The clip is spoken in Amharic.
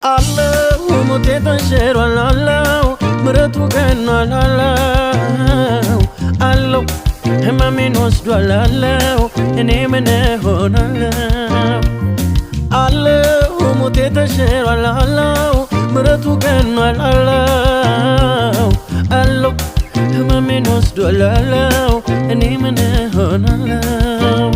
አለው ሞቴ ተሽሯል አለው ምረቱ ገኗል አለው ህመሜን ወስዷል አለው እኔ ምን ሆናለሁ አለው ሞቴ ተሽሯል አለው ምረቱ ገኗል አለው ህመሜን ወስዷል አለው እኔ ምን ሆናለሁ